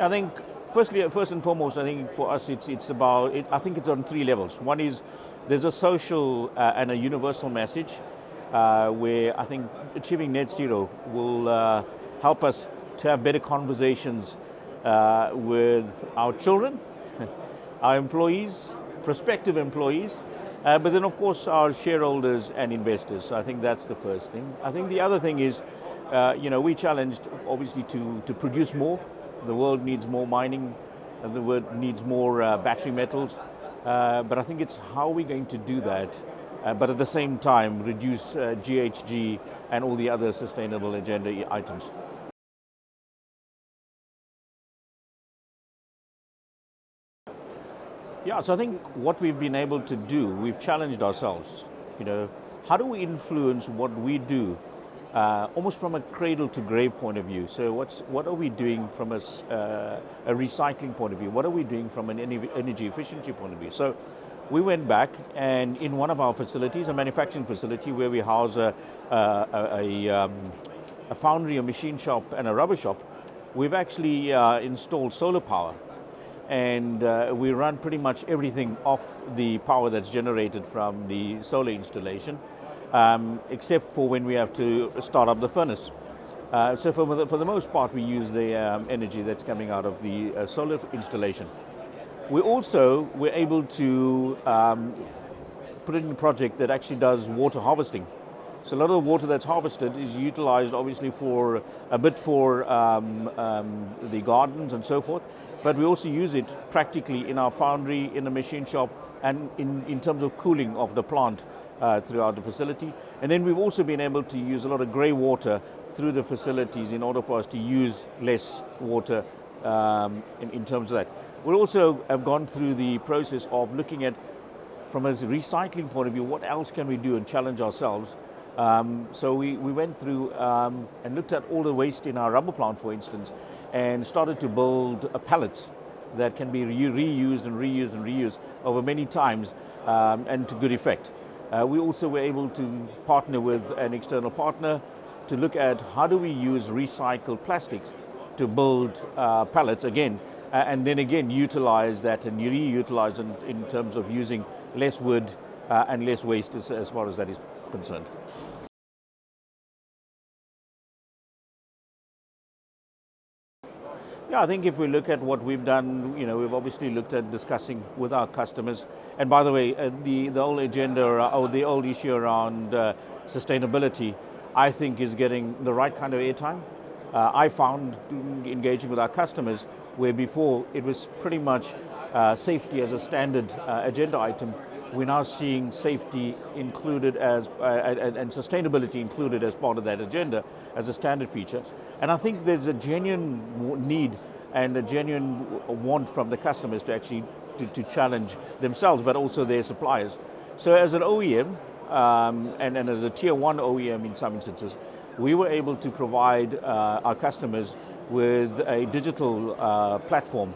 I think, first and foremost, I think for us it's about. I think it's on three levels. One is there's a social and a universal message where I think achieving net zero will help us to have better conversations with our children, our employees, prospective employees, but then of course our shareholders and investors. So I think that's the first thing. I think the other thing is, we challenged obviously to produce more. The world needs more mining, and the world needs more battery metals. But I think it's how we're going to do that, but at the same time reduce GHG and all the other sustainable agenda items. Yeah, so I think what we've been able to do, we've challenged ourselves. How do we influence what we do, almost from a cradle to grave point of view? So what are we doing from a recycling point of view? What are we doing from an energy efficiency point of view? So we went back, and in one of our facilities, a manufacturing facility where we house a foundry, a machine shop, and a rubber shop, we've actually installed solar power. And we run pretty much everything off the power that's generated from the solar installation, except for when we have to start up the furnace. So for the most part, we use the energy that's coming out of the solar installation. We also were able to put in a project that actually does water harvesting. So a lot of the water that's harvested is utilized obviously for the gardens and so forth, but we also use it practically in our foundry, in the machine shop, and in terms of cooling of the plant throughout the facility. And then we've also been able to use a lot of grey water through the facilities in order for us to use less water in terms of that. We also have gone through the process of looking at, from a recycling point of view, what else can we do and challenge ourselves. So we went through and looked at all the waste in our rubber plant, for instance, and started to build pallets that can be reused and reused and reused over many times, and to good effect. We also were able to partner with an external partner to look at how do we use recycled plastics to build pallets again, and then again utilize that and reutilize in terms of using less wood and less waste as far as that is concerned. Yeah, I think if we look at what we've done, we've obviously looked at discussing with our customers. And by the way, the whole agenda or the whole issue around sustainability, I think, is getting the right kind of airtime. I found engaging with our customers where before it was pretty much safety as a standard agenda item. We're now seeing safety included as and sustainability included as part of that agenda as a standard feature. And I think there's a genuine need and a genuine want from the customers to actually to challenge themselves, but also their suppliers. So as an OEM and as a tier one OEM in some instances, we were able to provide our customers with a digital platform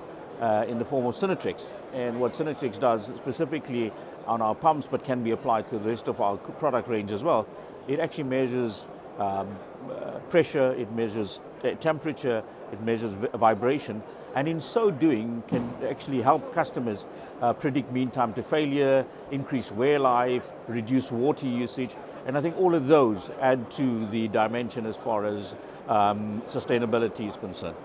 in the form of Synertrix. And what Synertrix does specifically on our pumps, but can be applied to the rest of our product range as well, it actually measures pressure, it measures temperature, it measures vibration, and in so doing can actually help customers predict mean time to failure, increase wear life, reduce water usage, and I think all of those add to the dimension as far as sustainability is concerned.